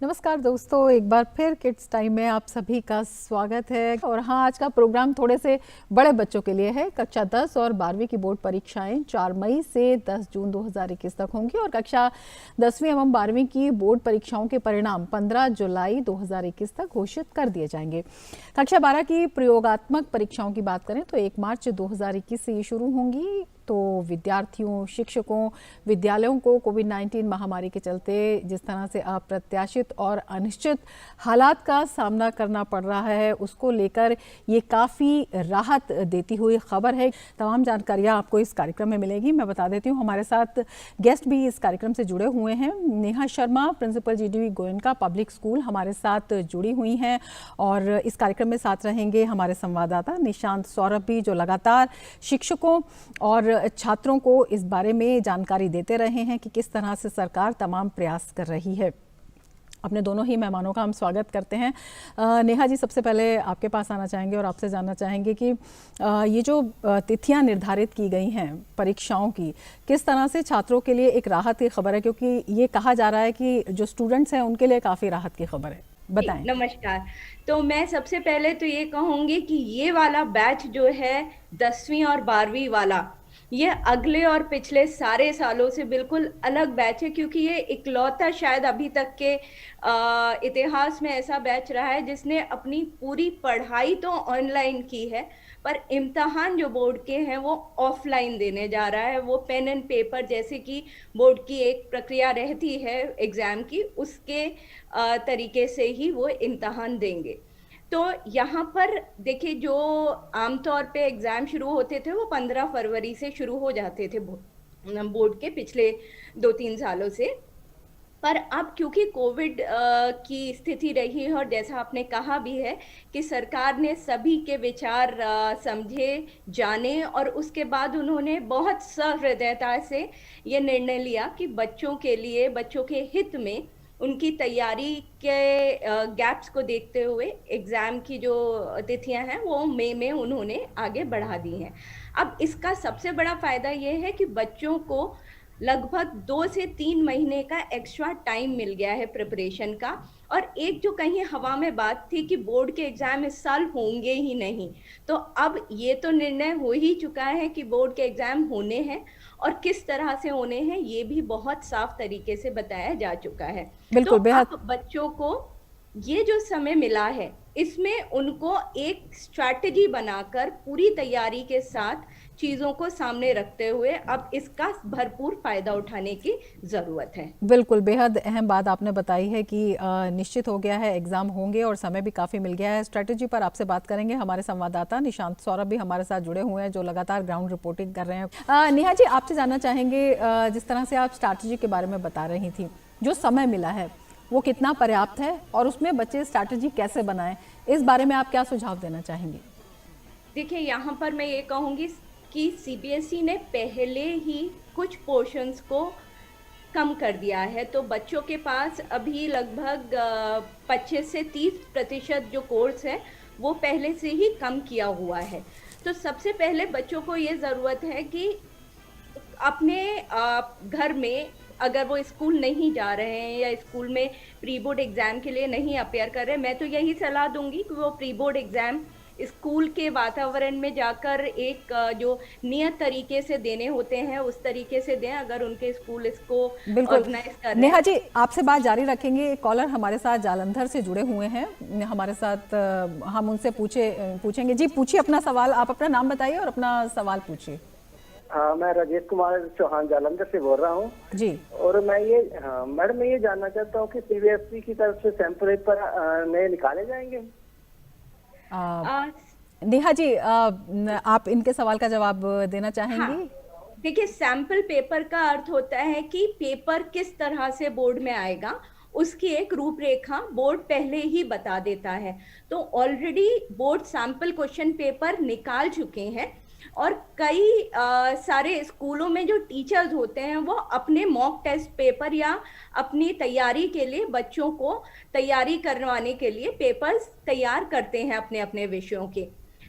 नमस्कार दोस्तों, एक बार फिर किड्स टाइम में आप सभी का स्वागत है। और हाँ, आज का प्रोग्राम थोड़े से बड़े बच्चों के लिए है। कक्षा 10 और 12वीं की बोर्ड परीक्षाएं 4 मई से 10 जून 2021 तक होंगी और कक्षा 10वीं एवं 12वीं की बोर्ड परीक्षाओं के परिणाम 15 जुलाई 2021 तक घोषित कर दिए जाएंगे। कक्षा 12 की प्रयोगात्मक परीक्षाओं की बात करें तो 1 मार्च 2021 से ये शुरू होंगी। तो विद्यार्थियों, शिक्षकों, विद्यालयों को कोविड-19 महामारी के चलते जिस तरह से अप्रत्याशित और अनिश्चित हालात का सामना करना पड़ रहा है, उसको लेकर ये काफ़ी राहत देती हुई खबर है। तमाम जानकारियाँ आपको इस कार्यक्रम में मिलेगी। मैं बता देती हूँ, हमारे साथ गेस्ट भी इस कार्यक्रम से जुड़े हुए हैं। Neha Sharma, principal GDV Goenka public school, हमारे साथ जुड़ी हुई हैं और इस कार्यक्रम में साथ रहेंगे हमारे संवाददाता निशांत सौरभ भी, जो लगातार शिक्षकों और छात्रों को इस बारे में जानकारी देते रहे हैं कि किस तरह से सरकार तमाम प्रयास कर रही है। अपने दोनों ही मेहमानों का हम स्वागत करते हैं। नेहा जी, सबसे पहले आपके पास आना चाहेंगे और आपसे जानना चाहेंगे कि ये जो तिथियां निर्धारित की गई हैं परीक्षाओं की, किस तरह से छात्रों के लिए एक राहत की खबर है, क्योंकि ये कहा जा रहा है कि जो स्टूडेंट्स हैं उनके लिए काफ़ी राहत की खबर है। बताएं। नमस्कार। तो मैं सबसे पहले तो ये कहूंगी कि ये वाला बैच जो है 10वीं और 12वीं वाला, ये अगले और पिछले सारे सालों से बिल्कुल अलग बैच है, क्योंकि ये इकलौता शायद अभी तक के इतिहास में ऐसा बैच रहा है जिसने अपनी पूरी पढ़ाई तो ऑनलाइन की है, पर इम्तहान जो बोर्ड के हैं वो ऑफलाइन देने जा रहा है। वो पेन एंड पेपर जैसे कि बोर्ड की एक प्रक्रिया रहती है एग्जाम की, उसके तरीके से ही वो इम्तहान देंगे। तो यहाँ पर देखिए, जो आमतौर पे एग्जाम शुरू होते थे वो 15 फरवरी से शुरू हो जाते थे बोर्ड के पिछले 2-3 सालों से। पर अब क्योंकि कोविड की स्थिति रही है और जैसा आपने कहा भी है कि सरकार ने सभी के विचार समझे, जाने और उसके बाद उन्होंने बहुत सहृदयता से ये निर्णय लिया कि बच्चों के लिए, बच्चों के हित में, उनकी तैयारी के गैप्स को देखते हुए एग्ज़ाम की जो तिथियां हैं वो मई में उन्होंने आगे बढ़ा दी हैं। अब इसका सबसे बड़ा फ़ायदा ये है कि बच्चों को लगभग 2 से 3 महीने का एक्स्ट्रा टाइम मिल गया है प्रिपरेशन का। और एक जो कहीं हवा में बात थी कि बोर्ड के एग्ज़ाम इस साल होंगे ही नहीं, तो अब ये तो निर्णय हो ही चुका है कि बोर्ड के एग्ज़ाम होने हैं और किस तरह से होने हैं ये भी बहुत साफ तरीके से बताया जा चुका है। तो बिल्कुल, बेहद। अब बच्चों को ये जो समय मिला है, इसमें उनको एक स्ट्रैटेजी बनाकर पूरी तैयारी के साथ चीज़ों को सामने रखते हुए अब इसका भरपूर फायदा उठाने की ज़रूरत है। बिल्कुल, बेहद अहम बात आपने बताई है कि निश्चित हो गया है, एग्ज़ाम होंगे और समय भी काफ़ी मिल गया है। स्ट्रैटेजी पर आपसे बात करेंगे हमारे संवाददाता निशांत सौरभ भी हमारे साथ जुड़े हुए हैं, जो लगातार ग्राउंड रिपोर्टिंग कर रहे हैं। नेहा जी, आपसे जानना चाहेंगे, जिस तरह से आप स्ट्रैटेजी के बारे में बता रही थी, जो समय मिला है वो कितना पर्याप्त है और उसमें बच्चे स्ट्रैटेजी कैसे बनाएं, इस बारे में आप क्या सुझाव देना चाहेंगे? देखिए, यहाँ पर मैं ये कहूँगी कि CBSE ने पहले ही कुछ पोर्शंस को कम कर दिया है, तो बच्चों के पास अभी लगभग 25 से 30% जो कोर्स है वो पहले से ही कम किया हुआ है। तो सबसे पहले बच्चों को ये ज़रूरत है कि अपने घर में, अगर वो स्कूल नहीं जा रहे हैं या स्कूल में प्री बोर्ड एग्ज़ाम के लिए नहीं अपेयर कर रहे हैं, मैं तो यही सलाह दूंगी कि वो प्री बोर्ड एग्ज़ाम स्कूल के वातावरण में जाकर एक जो नियत तरीके से देने होते हैं उस तरीके से दें, अगर उनके स्कूल इसको ऑर्गेनाइज कर रहे हैं। नेहा जी, आपसे बात जारी रखेंगे। एक कॉलर हमारे साथ जालंधर से जुड़े हुए हैं हमारे साथ, हम उनसे पूछेंगे। जी पूछिए अपना सवाल, आप अपना नाम बताइए और अपना सवाल पूछिए। हाँ, मैं राजेश कुमार चौहान जालंधर से बोल रहा हूँ जी। और मैं ये मैडम, मैं ये जानना चाहता हूँ कि CBSE की तरफ से सैंपल पेपर नए निकाले जाएंगे? नेहा जी, आप इनके सवाल का जवाब देना चाहेंगी? हाँ, देखिए, सैंपल पेपर का अर्थ होता है कि पेपर किस तरह से बोर्ड में आएगा उसकी एक रूपरेखा बोर्ड पहले ही बता देता है। तो already board sample question paper निकाल चुके हैं और कई सारे स्कूलों में जो टीचर्स होते हैं वो अपने मॉक टेस्ट पेपर या अपनी तैयारी के लिए बच्चों को तैयारी करवाने के लिए पेपर्स तैयार करते हैं अपने अपने विषयों के।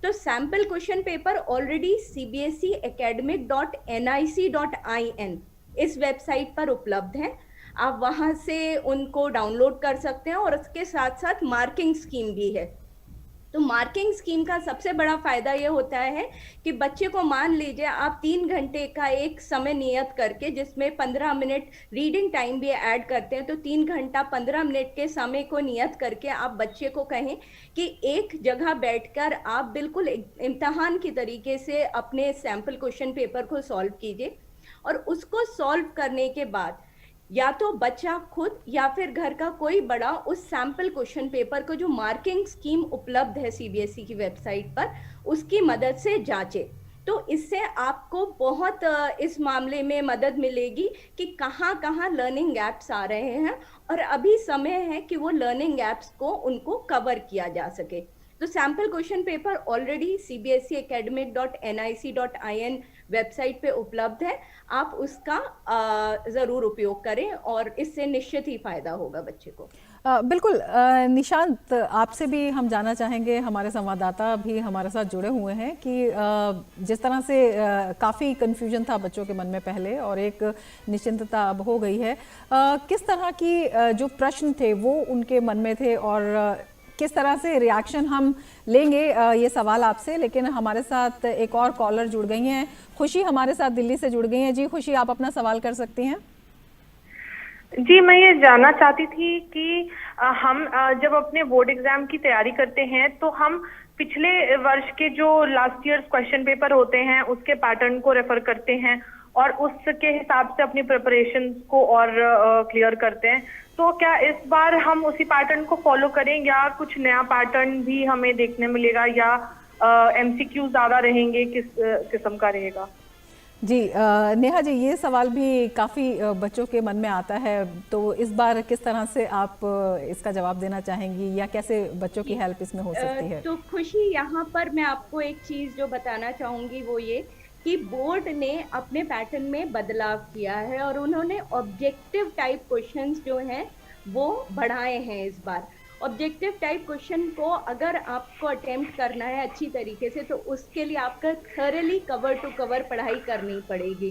तो sample question paper already cbseacademic.nic.in इस वेबसाइट पर उपलब्ध है। आप वहाँ से उनको डाउनलोड कर सकते हैं। और उसके साथ साथ मार्किंग स्कीम भी है। तो मार्किंग स्कीम का सबसे बड़ा फायदा ये होता है कि बच्चे को, मान लीजिए आप 3 घंटे का एक समय नियत करके, जिसमें 15 मिनट रीडिंग टाइम भी ऐड करते हैं, तो 3 घंटा 15 मिनट के समय को नियत करके आप बच्चे को कहें कि एक जगह बैठकर आप बिल्कुल इम्तहान की तरीके से अपने सैम्पल क्वेश्चन पेपर को सॉल्व कीजिए। और उसको सॉल्व करने के बाद या तो बच्चा खुद या फिर घर का कोई बड़ा उस सैम्पल क्वेश्चन पेपर को, जो मार्किंग स्कीम उपलब्ध है सीबीएसई की वेबसाइट पर, उसकी मदद से जांचे। तो इससे आपको बहुत इस मामले में मदद मिलेगी कि कहाँ कहाँ लर्निंग गैप्स आ रहे हैं, और अभी समय है कि वो लर्निंग गैप्स को उनको कवर किया जा सके। तो sample question paper already cbseacademic.nic.in website पे उपलब्ध है। आप उसका ज़रूर उपयोग करें और इससे निश्चित ही फ़ायदा होगा बच्चे को। बिल्कुल। निशांत, आपसे भी हम जानना चाहेंगे, हमारे संवाददाता भी हमारे साथ जुड़े हुए हैं, कि जिस तरह से काफ़ी कन्फ्यूजन था बच्चों के मन में पहले और एक निश्चिंतता अब हो गई है, किस तरह की जो प्रश्न थे वो उनके मन में थे और किस तरह से रिएक्शन हम लेंगे, ये सवाल आपसे। लेकिन हमारे साथ एक और कॉलर जुड़ गई हैं, खुशी हमारे साथ दिल्ली से जुड़ गई हैं। जी खुशी, आप अपना सवाल कर सकती हैं। जी, मैं ये जानना चाहती थी कि हम जब अपने बोर्ड एग्जाम की तैयारी करते हैं तो हम पिछले वर्ष के जो लास्ट ईयर क्वेश्चन पेपर होते हैं उसके पैटर्न को रेफर करते हैं और उसके हिसाब से अपनी प्रिपरेशन को और क्लियर करते हैं। तो क्या इस बार हम उसी पैटर्न को फॉलो करें या कुछ नया पैटर्न भी हमें देखने मिलेगा, या एमसीक्यू ज्यादा रहेंगे, किस किस्म का रहेगा? जी नेहा जी, ये सवाल भी काफ़ी बच्चों के मन में आता है, तो इस बार किस तरह से आप इसका जवाब देना चाहेंगी या कैसे बच्चों की हेल्प इसमें हो सकती है? तो खुशी, यहाँ पर मैं आपको एक चीज़ जो बताना चाहूँगी वो ये कि बोर्ड ने अपने पैटर्न में बदलाव किया है और उन्होंने ऑब्जेक्टिव टाइप क्वेश्चंस जो हैं वो बढ़ाए हैं इस बार। ऑब्जेक्टिव टाइप क्वेश्चन को अगर आपको अटेम्प्ट करना है अच्छी तरीके से, तो उसके लिए आपका थॉरली कवर टू कवर पढ़ाई करनी पड़ेगी,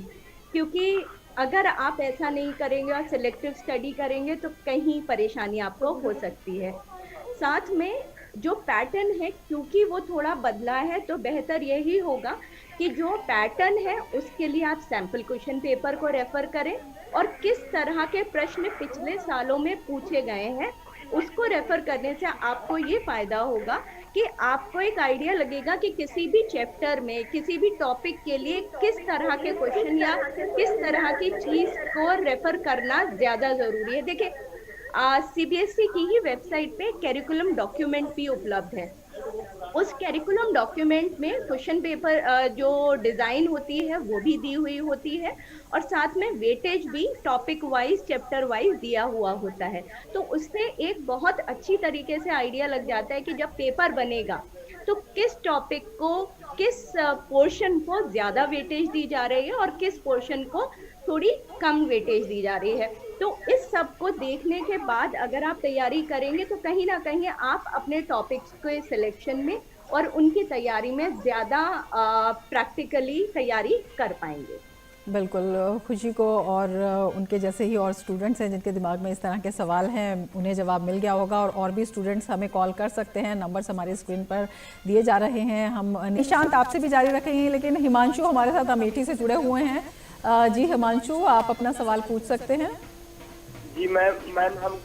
क्योंकि अगर आप ऐसा नहीं करेंगे और सिलेक्टिव स्टडी करेंगे तो कहीं परेशानी आपको हो सकती है। साथ में जो पैटर्न है, क्योंकि वो थोड़ा बदला है, तो बेहतर यही होगा कि जो पैटर्न है उसके लिए आप सैम्पल क्वेश्चन पेपर को रेफर करें और किस तरह के प्रश्न पिछले सालों में पूछे गए हैं उसको रेफर करने से आपको ये फायदा होगा कि आपको एक आइडिया लगेगा कि किसी भी चैप्टर में, किसी भी टॉपिक के लिए किस तरह के क्वेश्चन या किस तरह की चीज को रेफर करना ज्यादा जरूरी है। देखिए, सीबीएसई की ही वेबसाइट पे कैरिकुलम डॉक्यूमेंट भी उपलब्ध है। उस कैरिकुलम डॉक्यूमेंट में क्वेश्चन पेपर जो डिजाइन होती है वो भी दी हुई होती है और साथ में वेटेज भी टॉपिक वाइज, चैप्टर वाइज दिया हुआ होता है। तो उससे एक बहुत अच्छी तरीके से आइडिया लग जाता है कि जब पेपर बनेगा तो किस टॉपिक को, किस पोर्शन को ज्यादा वेटेज दी जा रही है और किस पोर्शन को थोड़ी कम वेटेज दी जा रही है। तो इस सब को देखने के बाद अगर आप तैयारी करेंगे तो कहीं ना कहीं आप अपने टॉपिक्स के सिलेक्शन में और उनकी तैयारी में ज़्यादा प्रैक्टिकली तैयारी कर पाएंगे। बिल्कुल, खुशी को और उनके जैसे ही और स्टूडेंट्स हैं जिनके दिमाग में इस तरह के सवाल हैं, उन्हें जवाब मिल गया होगा और भी स्टूडेंट्स हमें कॉल कर सकते हैं। नंबर्स हमारी स्क्रीन पर दिए जा रहे हैं। हम निशांत आपसे भी जारी रखेंगे, लेकिन हिमांशु हमारे साथ अमेठी से जुड़े हुए हैं। जी हिमांशु, आप अपना सवाल पूछ सकते हैं। जी मैम, हम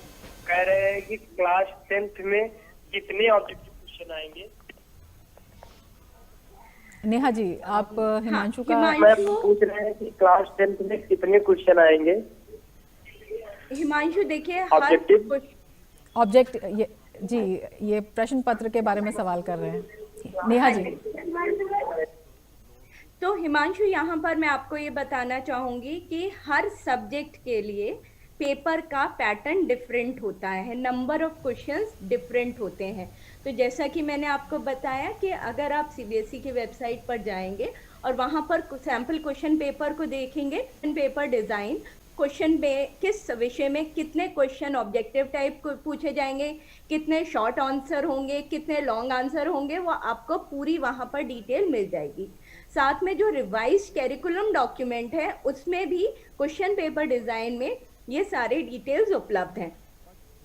कह रहे हैं कि क्लास 10th में कितने ऑब्जेक्टिव क्वेश्चन आएंगे? नेहा जी, आप हिमांशु का मैम पूछ रहे हैं कि क्लास 10th में कितने क्वेश्चन आएंगे? हिमांशु देखिए, ऑब्जेक्ट ये प्रश्न पत्र के बारे में सवाल कर रहे हैं नेहा जी। तो हिमांशु, यहाँ पर मैं आपको ये बताना चाहूंगी कि हर सब्जेक्ट के लिए पेपर का पैटर्न डिफरेंट होता है, नंबर ऑफ क्वेश्चंस डिफरेंट होते हैं। तो जैसा कि मैंने आपको बताया कि अगर आप सीबीएसई की वेबसाइट पर जाएंगे और वहाँ पर सैम्पल क्वेश्चन पेपर को देखेंगे, पेपर डिज़ाइन, क्वेश्चन में किस विषय में कितने क्वेश्चन ऑब्जेक्टिव टाइप को पूछे जाएंगे, कितने शॉर्ट आंसर होंगे, कितने लॉन्ग आंसर होंगे, वो आपको पूरी वहाँ पर डिटेल मिल जाएगी। साथ में जो रिवाइज कैरिकुलम डॉक्यूमेंट है उसमें भी क्वेश्चन पेपर डिज़ाइन में ये सारे डिटेल्स उपलब्ध हैं।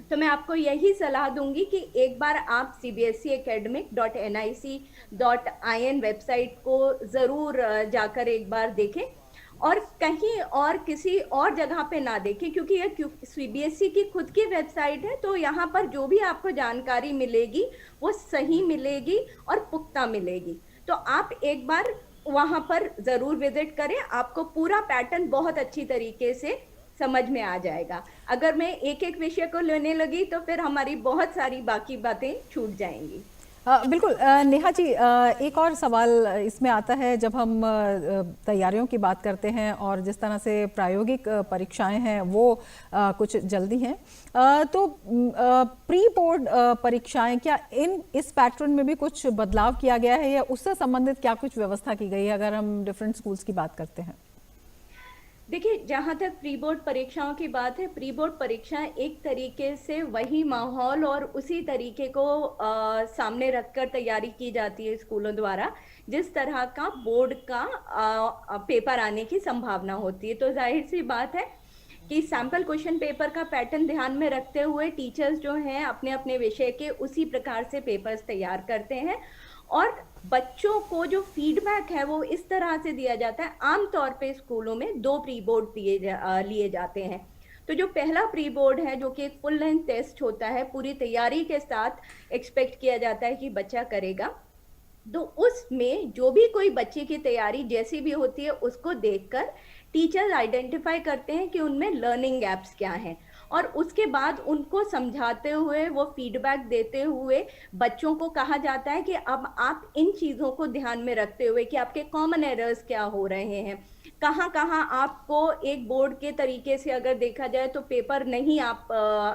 तो मैं आपको यही सलाह दूंगी कि एक बार आप cbseacademic.nic.in वेबसाइट को ज़रूर जाकर एक बार देखें, और कहीं और किसी और जगह पे ना देखें, क्योंकि ये सीबीएसई की खुद की वेबसाइट है, तो यहाँ पर जो भी आपको जानकारी मिलेगी वो सही मिलेगी और पुख्ता मिलेगी। तो आप एक बार वहाँ पर ज़रूर विजिट करें, आपको पूरा पैटर्न बहुत अच्छी तरीके से समझ में आ जाएगा। अगर मैं एक एक विषय को लेने लगी तो फिर हमारी बहुत सारी बाकी बातें छूट जाएंगी। बिल्कुल नेहा जी, एक और सवाल इसमें आता है जब हम तैयारियों की बात करते हैं और जिस तरह से प्रायोगिक परीक्षाएं हैं वो कुछ जल्दी हैं, तो प्री बोर्ड परीक्षाएं क्या इस पैटर्न में भी कुछ बदलाव किया गया है या उससे संबंधित क्या कुछ व्यवस्था की गई है, अगर हम डिफरेंट स्कूल्स की बात करते हैं? देखिए, जहाँ तक प्री बोर्ड परीक्षाओं की बात है, प्री बोर्ड परीक्षाएं एक तरीके से वही माहौल और उसी तरीके को सामने रखकर तैयारी की जाती है स्कूलों द्वारा जिस तरह का बोर्ड का पेपर आने की संभावना होती है। तो जाहिर सी बात है कि सैंपल क्वेश्चन पेपर का पैटर्न ध्यान में रखते हुए टीचर्स जो हैं अपने अपने विषय के उसी प्रकार से पेपर्स तैयार करते हैं, और बच्चों को जो फीडबैक है वो इस तरह से दिया जाता है। आमतौर पे स्कूलों में 2 प्री बोर्ड लिए जाते हैं। तो जो पहला प्री बोर्ड है, जो कि एक फुल लेंथ टेस्ट होता है, पूरी तैयारी के साथ एक्सपेक्ट किया जाता है कि बच्चा करेगा, तो उसमें जो भी कोई बच्चे की तैयारी जैसी भी होती है उसको देखकर टीचर्स आइडेंटिफाई करते हैं कि उनमें लर्निंग गैप्स क्या हैं, और उसके बाद उनको समझाते हुए, वो फीडबैक देते हुए बच्चों को कहा जाता है कि अब आप इन चीज़ों को ध्यान में रखते हुए कि आपके कॉमन एरर्स क्या हो रहे हैं, कहाँ कहाँ आपको एक बोर्ड के तरीके से अगर देखा जाए तो पेपर नहीं आप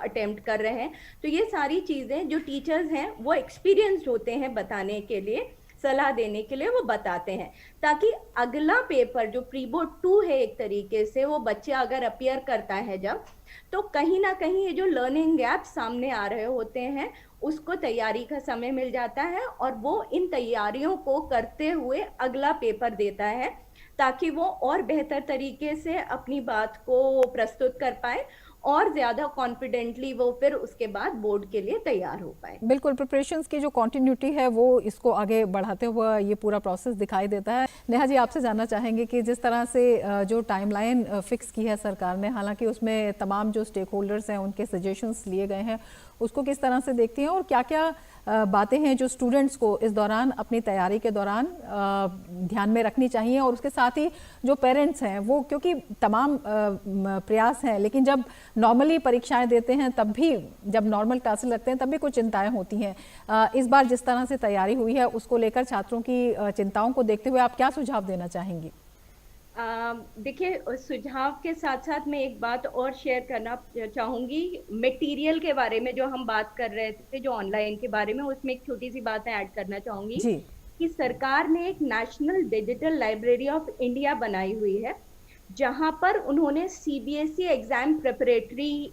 अटेम्प्ट कर रहे हैं। तो ये सारी चीज़ें जो टीचर्स हैं वो एक्सपीरियंस्ड होते हैं बताने के लिए, सलाह देने के लिए वो बताते हैं, ताकि अगला पेपर जो प्री बोर्ड 2 है एक तरीके से, वो बच्चे अगर अपियर करता है जब, तो कहीं ना कहीं ये जो लर्निंग गैप सामने आ रहे होते हैं उसको तैयारी का समय मिल जाता है, और वो इन तैयारियों को करते हुए अगला पेपर देता है ताकि वो और बेहतर तरीके से अपनी बात को प्रस्तुत कर पाए और ज्यादा कॉन्फिडेंटली वो फिर उसके बाद बोर्ड के लिए तैयार हो पाए। बिल्कुल, प्रिपरेशंस की जो कंटिन्यूटी है वो इसको आगे बढ़ाते हुए ये पूरा प्रोसेस दिखाई देता है। नेहा जी, आपसे जानना चाहेंगे कि जिस तरह से जो टाइमलाइन फिक्स की है सरकार ने, हालांकि उसमें तमाम जो स्टेक होल्डर्स हैं उनके सजेशंस लिए गए हैं, उसको किस तरह से देखती हैं और क्या क्या बातें हैं जो स्टूडेंट्स को इस दौरान अपनी तैयारी के दौरान ध्यान में रखनी चाहिए, और उसके साथ ही जो पेरेंट्स हैं वो, क्योंकि तमाम प्रयास हैं लेकिन जब नॉर्मली परीक्षाएं देते हैं तब भी, जब नॉर्मल क्लासेस लगते हैं तब भी कुछ चिंताएं होती हैं। इस बार जिस तरह से तैयारी हुई है उसको लेकर छात्रों की चिंताओं को देखते हुए आप क्या सुझाव देना चाहेंगी? देखिए, सुझाव के साथ साथ मैं एक बात और शेयर करना चाहूँगी मटेरियल के बारे में। जो हम बात कर रहे थे जो ऑनलाइन के बारे में, उसमें एक छोटी सी बात ऐड करना चाहूँगी कि सरकार ने एक national digital library of India बनाई हुई है, जहाँ पर उन्होंने सीबीएसई एग्जाम प्रिपरेटरी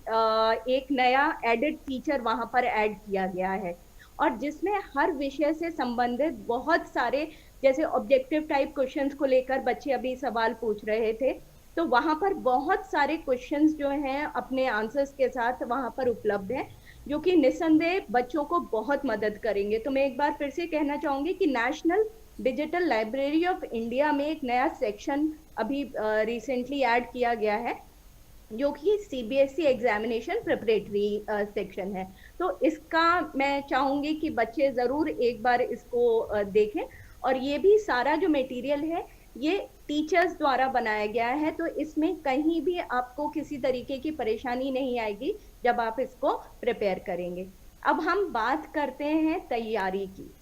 एक नया एडेड फीचर वहाँ पर ऐड किया गया है, और जिसमें हर विषय से संबंधित बहुत सारे, जैसे ऑब्जेक्टिव टाइप क्वेश्चंस को लेकर बच्चे अभी सवाल पूछ रहे थे, तो वहां पर बहुत सारे क्वेश्चंस जो हैं अपने आंसर्स के साथ वहां पर उपलब्ध हैं, जो कि निस्संदेह बच्चों को बहुत मदद करेंगे। तो मैं एक बार फिर से कहना चाहूंगी कि national digital library of India में एक नया सेक्शन अभी रिसेंटली ऐड किया गया है, जो कि सीबीएसई एग्जामिनेशन प्रिपरेटरी सेक्शन है। तो इसका मैं चाहूंगी कि बच्चे जरूर एक बार इसको देखें, और ये भी सारा जो मटेरियल है ये टीचर्स द्वारा बनाया गया है, तो इसमें कहीं भी आपको किसी तरीके की परेशानी नहीं आएगी जब आप इसको प्रिपेयर करेंगे। अब हम बात करते हैं तैयारी की,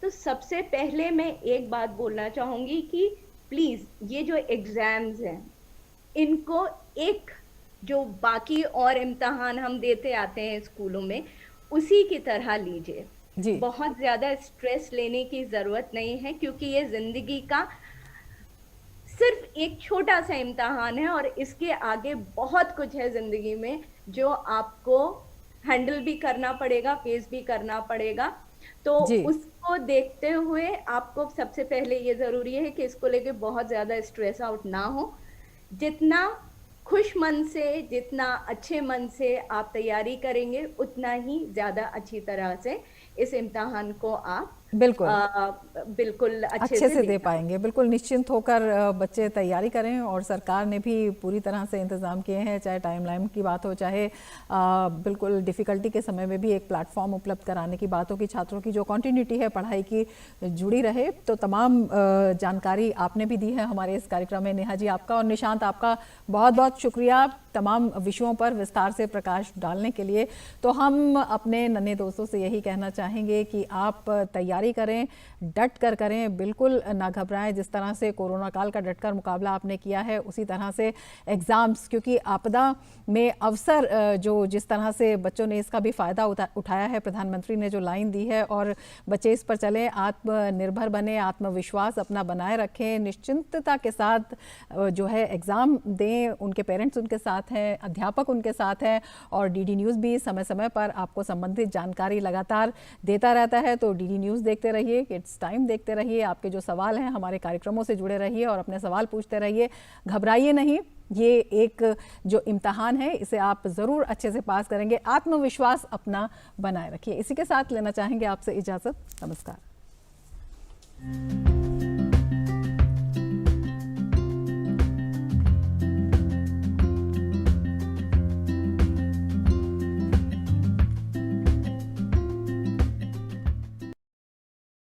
तो सबसे पहले मैं एक बात बोलना चाहूंगी कि प्लीज ये जो एग्जाम्स हैं इनको एक जो बाकी और इम्तहान हम देते आते हैं स्कूलों में उसी की तरह लीजिए। बहुत ज्यादा स्ट्रेस लेने की जरूरत नहीं है, क्योंकि ये जिंदगी का सिर्फ एक छोटा सा इम्तहान है, और इसके आगे बहुत कुछ है जिंदगी में जो आपको हैंडल भी करना पड़ेगा, फेस भी करना पड़ेगा। तो उसको देखते हुए आपको सबसे पहले ये जरूरी है कि इसको लेके बहुत ज्यादा स्ट्रेस आउट ना हो, जितना खुश मन से, जितना अच्छे मन से आप तैयारी करेंगे, उतना ही ज़्यादा अच्छी तरह से इस इम्तिहान को आप बिल्कुल बिल्कुल अच्छे से दे पाएंगे। बिल्कुल निश्चिंत होकर बच्चे तैयारी करें, और सरकार ने भी पूरी तरह से इंतज़ाम किए हैं, चाहे टाइमलाइन की बात हो, चाहे बिल्कुल डिफ़िकल्टी के समय में भी एक प्लेटफॉर्म उपलब्ध कराने की बात हो कि छात्रों की जो कंटिन्यूटी है पढ़ाई की जुड़ी रहे। तो तमाम जानकारी आपने भी दी है हमारे इस कार्यक्रम में। नेहा जी आपका और निशांत आपका बहुत बहुत शुक्रिया तमाम विषयों पर विस्तार से प्रकाश डालने के लिए। तो हम अपने नन्हे दोस्तों से यही कहना चाहेंगे कि आप तैयारी करें, डट कर करें, बिल्कुल ना घबराएं। जिस तरह से कोरोना काल का डटकर मुकाबला आपने किया है, उसी तरह से एग्ज़ाम्स, क्योंकि आपदा में अवसर जो जिस तरह से बच्चों ने इसका भी फ़ायदा उठाया है, प्रधानमंत्री ने जो लाइन दी है, और बच्चे इस पर चलें, आत्मनिर्भर बने, आत्मविश्वास अपना बनाए रखें, निश्चिंतता के साथ जो है एग्ज़ाम दें। उनके पेरेंट्स उनके साथ हैं, अध्यापक उनके साथ हैं, और डीडी न्यूज़ भी समय समय पर आपको संबंधित जानकारी लगातार देता रहता है। तो डीडी न्यूज़ देखते रहिए, किड्स टाइम देखते रहिए, आपके जो सवाल हैं हमारे कार्यक्रमों से जुड़े रहिए और अपने सवाल पूछते रहिए। घबराइए नहीं, ये एक जो इम्तिहान है इसे आप ज़रूर अच्छे से पास करेंगे। आत्मविश्वास अपना बनाए रखिए। इसी के साथ लेना चाहेंगे आपसे इजाज़त। नमस्कार।